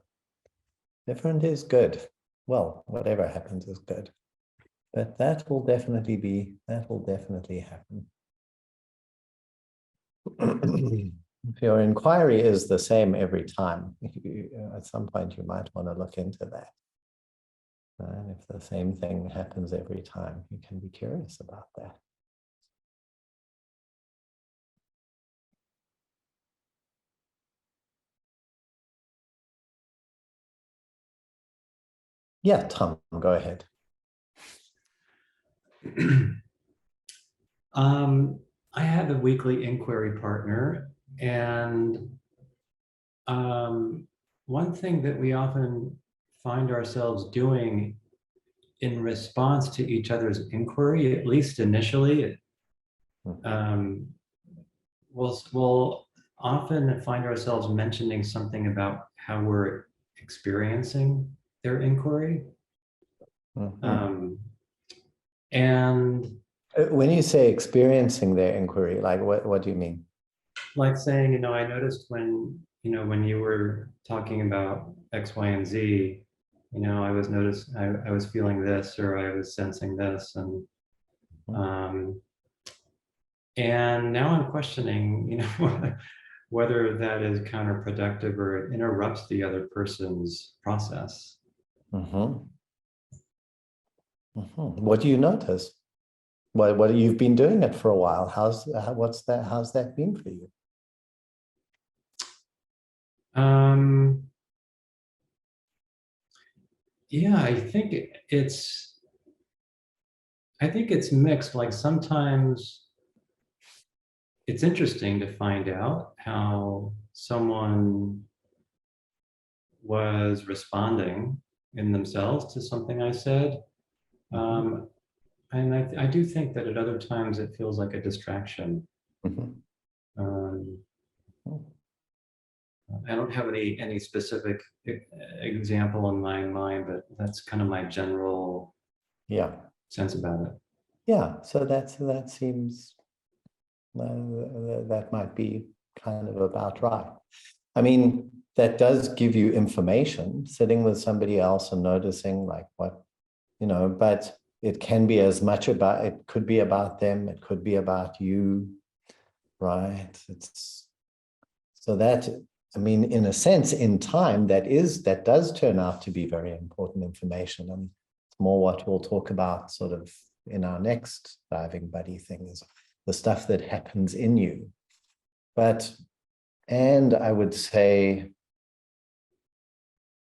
Different is good. Well, whatever happens is good. But that will definitely happen. If your inquiry is the same every time, at some point you might want to look into that. And if the same thing happens every time, you can be curious about that. Yeah, Tom, go ahead. I have a weekly inquiry partner, and one thing that we often find ourselves doing in response to each other's inquiry, at least initially, we'll often find ourselves mentioning something about how we're experiencing their inquiry. And when you say experiencing their inquiry, like what do you mean? Like saying, I noticed when you were talking about X, Y, and Z, I was feeling this, or I was sensing this, and now I'm questioning, whether that is counterproductive or it interrupts the other person's process. What do you notice? What you've been doing it for a while. How's that been for you? Yeah, I think it's mixed. Like sometimes it's interesting to find out how someone was responding in themselves to something I said. And I do think that at other times it feels like a distraction. I don't have any specific example in my mind, but that's kind of my general sense about it. Yeah, so that seems that might be kind of about right. I mean, that does give you information, sitting with somebody else and noticing like what, but it can be as much about, it could be about them, it could be about you, right? So that, I mean, in a sense, in time, that does turn out to be very important information. And it's more what we'll talk about sort of in our next diving buddy thing, is the stuff that happens in you. And I would say,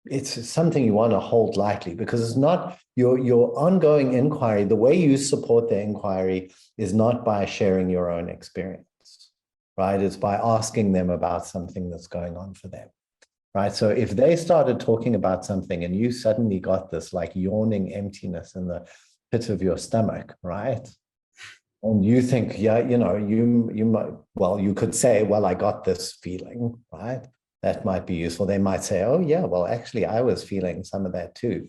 it's something you want to hold lightly, because it's not your ongoing inquiry. The way you support the inquiry is not by sharing your own experience, right? It's by asking them about something that's going on for them, right? So if they started talking about something and you suddenly got this like yawning emptiness in the pit of your stomach, right? And you think, yeah, you know, you might, well, you could say, well, I got this feeling, right? That might be useful. They might say, oh yeah, well, actually, I was feeling some of that too.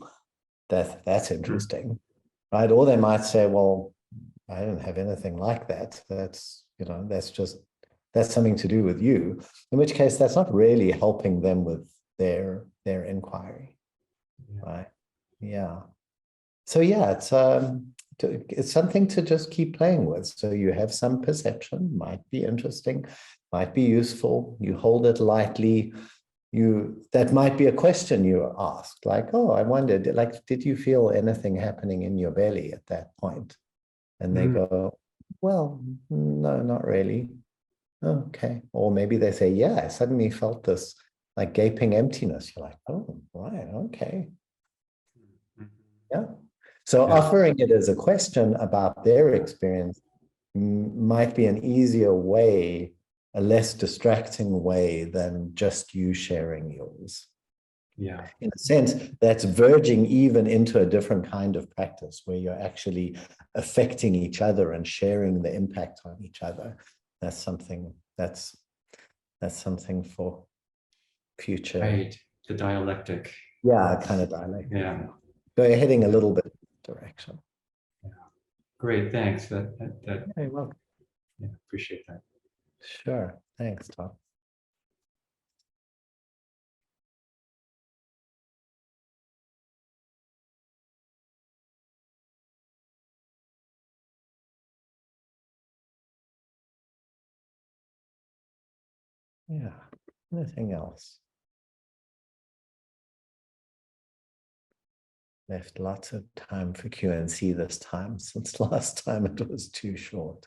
That's interesting, right? Or they might say, well, I don't have anything like that. That's, you know, that's something to do with you. In which case, that's not really helping them with their inquiry, right? Yeah. So yeah, it's something to just keep playing with. So you have some perception, might be interesting, might be useful. You hold it lightly. That might be a question you ask, like, oh, I wondered, like, did you feel anything happening in your belly at that point? And they go, well, no, not really. Okay. Or maybe they say, yeah, I suddenly felt this like gaping emptiness. You're like, oh, right, okay. Yeah. So offering it as a question about their experience might be an easier way, a less distracting way than just you sharing yours. Yeah. In a sense, that's verging even into a different kind of practice where you're actually affecting each other and sharing the impact on each other. That's something for future. Right. The dialectic. Yeah, kind of dialect. Yeah. So you're heading a little bit direction. Yeah. Great. Thanks. That Very well. yeah, appreciate that. Sure. Thanks, Tom. Yeah. Anything else? Left lots of time for Q&C this time, since last time it was too short.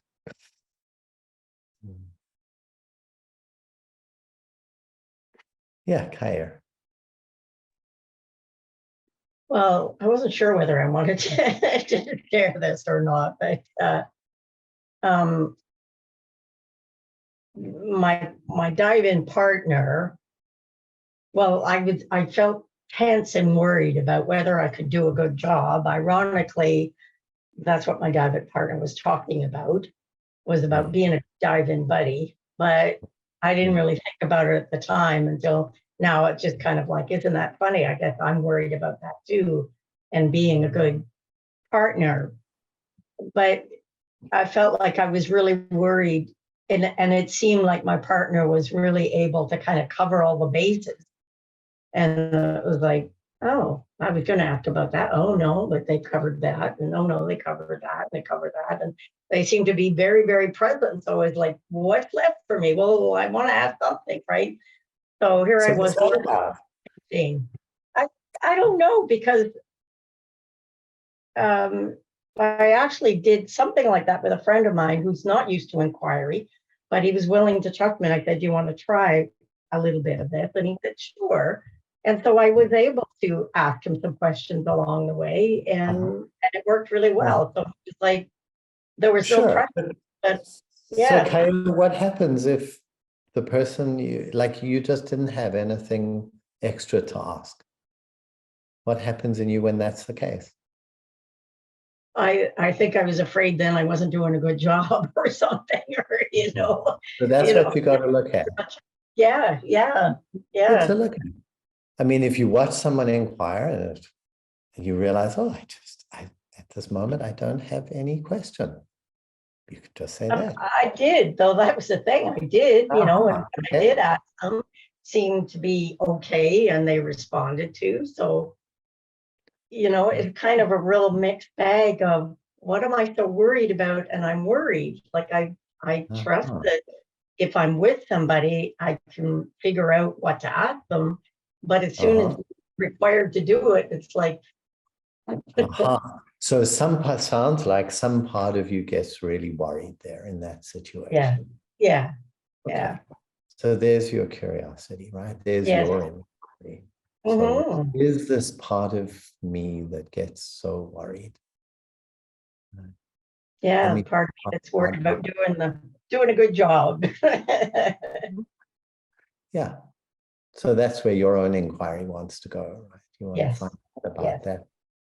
Yeah, Kair. Well, I wasn't sure whether I wanted to share this or not, but my dive-in partner, well, I felt tense and worried about whether I could do a good job. Ironically, that's what my dive-in partner was talking about, was about being a dive-in buddy. But I didn't really think about it at the time until now. It's just kind of like, isn't that funny? I guess I'm worried about that too, and being a good partner. But I felt like I was really worried, and it seemed like my partner was really able to kind of cover all the bases. And it was like, oh, I was going to ask about that. Oh, no, but they covered that. And oh, no, they covered that. And they covered that. And they seemed to be very, very present. So it's like, what's left for me? Well, I want to ask something, right? So here I was. I don't know, because I actually did something like that with a friend of mine who's not used to inquiry, but he was willing to trust me. I said, do you want to try a little bit of this? And he said, sure. And so I was able to ask him some questions along the way, and it worked really well. So it's like there was no pressure. But yeah. So, Kayla, what happens if the person you just didn't have anything extra to ask? What happens in you when that's the case? I think I was afraid then I wasn't doing a good job or something, or So that's what you got to look at. Yeah. Good to look at. I mean, if you watch someone inquire and you realize, oh, at this moment, I don't have any question. You could just say that. I did, though. That was the thing. I did, and I did ask them, seemed to be okay, and they responded to. So, it's kind of a real mixed bag of what am I so worried about? And I'm worried. Like I trust that if I'm with somebody, I can figure out what to ask them. But as soon as required to do it, it's like. So sounds like some part of you gets really worried there in that situation. Yeah. So there's your curiosity, right? There's your inquiry. So Mhm. is this part of me that gets so worried? Yeah, me part of me that's worried part- about doing a good job. Yeah. So that's where your own inquiry wants to go, right? You want to Yes. find out about Yes.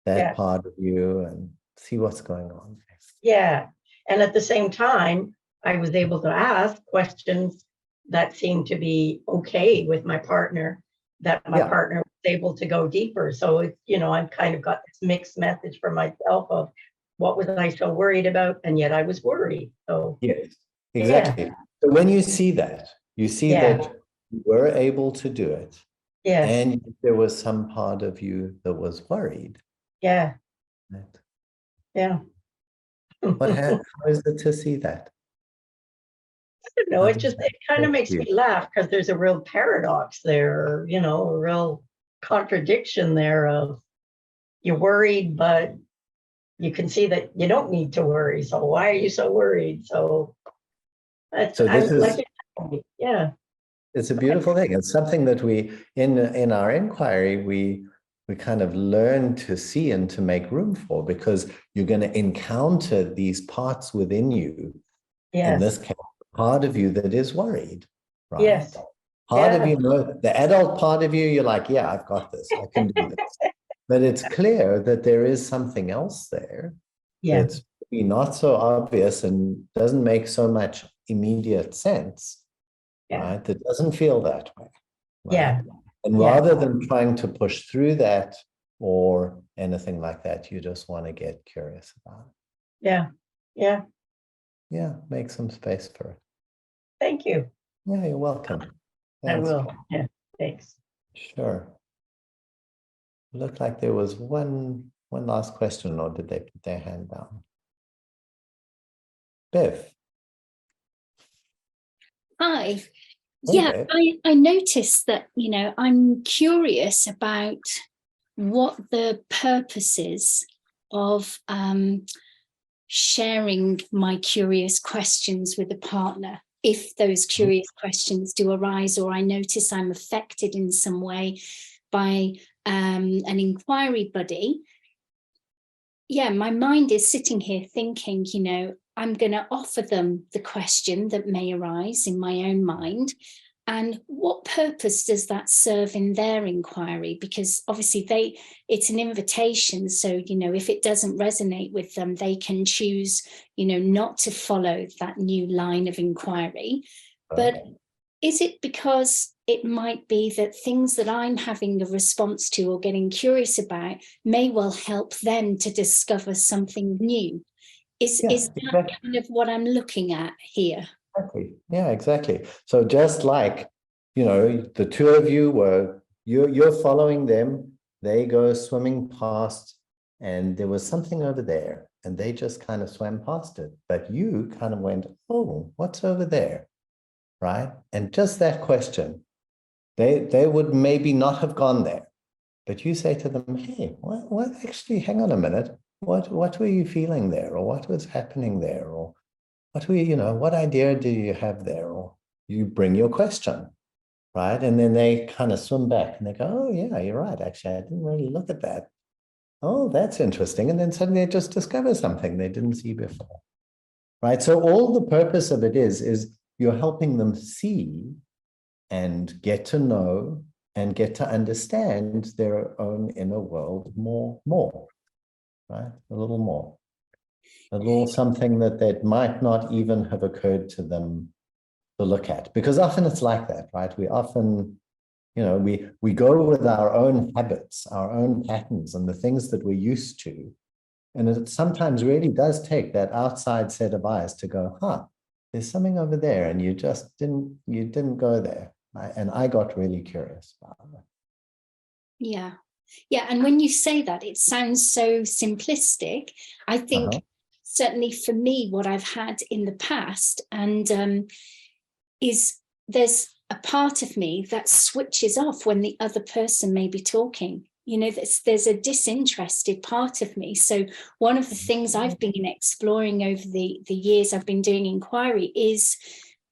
that Yeah. part of you and see what's going on. Yeah. And at the same time, I was able to ask questions that seemed to be okay with my partner, that my Yeah. partner was able to go deeper. So it's, I've kind of got this mixed message for myself of what was I so worried about? And yet I was worried. So Yes, exactly. So when you see that, you see Yeah. that you were able to do it, yes, and there was some part of you that was worried. yeah, Right? yeah. How is it to see that? No, How it does just that it kind of affect makes you? me laugh because there's a real paradox there, a real contradiction there of you're worried, but you can see that you don't need to worry. So why are you so worried? So that's So I'm this is like, yeah, it's a beautiful thing. It's something that we in our inquiry we kind of learn to see and to make room for, because you're going to encounter these parts within you. In this yes, case, part of you that is worried, right? yes, Part of yeah, you, the adult part of you, you're like, yeah, I've got this, I can do this. But it's clear that there is something else there yeah, that's maybe not so obvious and doesn't make so much immediate sense, yeah, right? That doesn't feel that way, right? yeah, And yeah. rather than trying to push through that or anything like that, you just want to get curious about it. Yeah, yeah. Yeah, make some space for it. Thank you. Yeah, you're welcome. I Thanks. will. Yeah, thanks. Sure. Looked like there was one last question, or did they put their hand down? Bev. Hi. Hey, Yeah, Bev. I noticed that, I'm curious about what the purpose is of sharing my curious questions with a partner. If those curious questions do arise, or I notice I'm affected in some way by an inquiry buddy, yeah, my mind is sitting here thinking, I'm going to offer them the question that may arise in my own mind. And what purpose does that serve in their inquiry? Because obviously it's an invitation. So, if it doesn't resonate with them, they can choose, not to follow that new line of inquiry. But is it because it might be that things that I'm having a response to or getting curious about may well help them to discover something new? Is that kind of what I'm looking at here? Exactly. Yeah, exactly. So just like, the two of you you're following them, they go swimming past, and there was something over there, and they just kind of swam past it. But you kind of went, oh, what's over there? Right? And just that question, they would maybe not have gone there. But you say to them, hey, what actually, hang on a minute. What were you feeling there? Or what was happening there? Or what idea do you have there? Or you bring your question, right? And then they kind of swim back and they go, oh, yeah, you're right. Actually, I didn't really look at that. Oh, that's interesting. And then suddenly they just discover something they didn't see before, right? So all the purpose of it is you're helping them see and get to know and get to understand their own inner world more, right? A little more. A little something that might not even have occurred to them to look at, because often it's like that, right? We often, we go with our own habits, our own patterns, and the things that we're used to, and it sometimes really does take that outside set of eyes to go, there's something over there, and you didn't go there, and I got really curious about it. Yeah, and when you say that, it sounds so simplistic. I think certainly for me, what I've had in the past, and is there's a part of me that switches off when the other person may be talking. There's a disinterested part of me. So one of the things I've been exploring over the years I've been doing inquiry is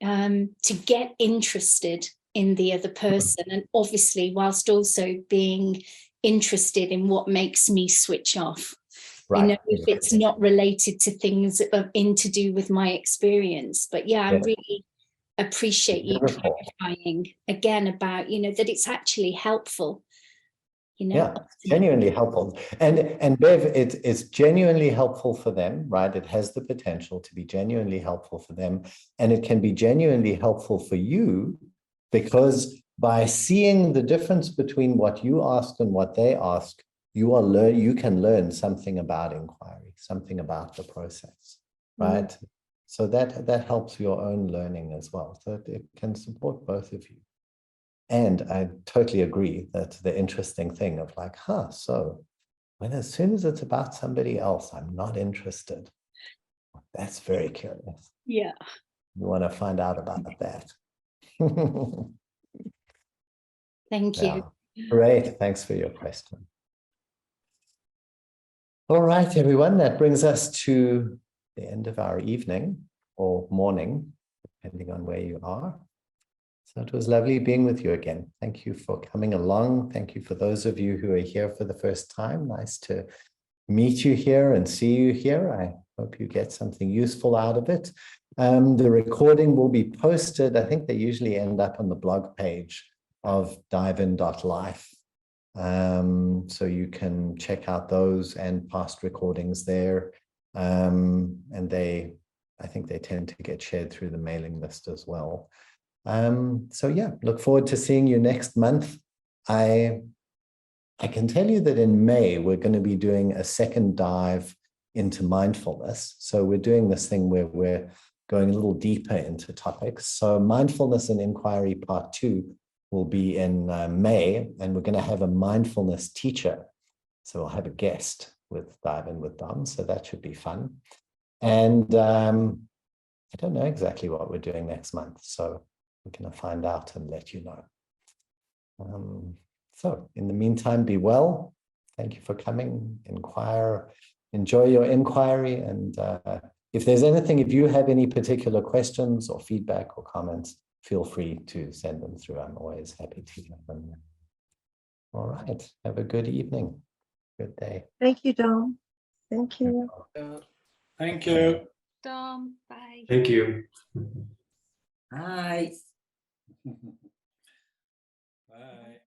to get interested in the other person, and obviously whilst also being interested in what makes me switch off. Right. You know, if it's not related to things to do with my experience. But yeah, I really appreciate you clarifying again about, you know, that it's actually helpful. You know, yeah, genuinely helpful. And Bev, it's genuinely helpful for them, right? It has the potential to be genuinely helpful for them. And it can be genuinely helpful for you, because by seeing the difference between what you ask and what they ask, you can learn something about inquiry, something about the process, right? So that helps your own learning as well. So it can support both of you. And I totally agree that the interesting thing of like, so as soon as it's about somebody else, I'm not interested. That's very curious. Yeah. You want to find out about that. Thank you. Great. Thanks for your question. All right, everyone. That brings us to the end of our evening or morning, depending on where you are. So it was lovely being with you again. Thank you for coming along. Thank you for those of you who are here for the first time. Nice to meet you here and see you here. I hope you get something useful out of it. The recording will be posted. I think they usually end up on the blog page of divein.life. So you can check out those and past recordings there. And I think they tend to get shared through the mailing list as well. So yeah, look forward to seeing you next month. I can tell you that in May, we're going to be doing a second dive into mindfulness. So we're doing this thing where we're going a little deeper into topics. So mindfulness and inquiry part 2 will be in May, and we're going to have a mindfulness teacher. So we'll have a guest with Dive In with Dom. So that should be fun. And I don't know exactly what we're doing next month. So we're going to find out and let you know. So in the meantime, be well. Thank you for coming. Inquire. Enjoy your inquiry. And if there's anything, if you have any particular questions or feedback or comments, feel free to send them through. I'm always happy to hear them. All right. Have a good evening. Good day. Thank you, Dom. Thank you. Thank you. Dom, bye. Thank you. Bye. Bye.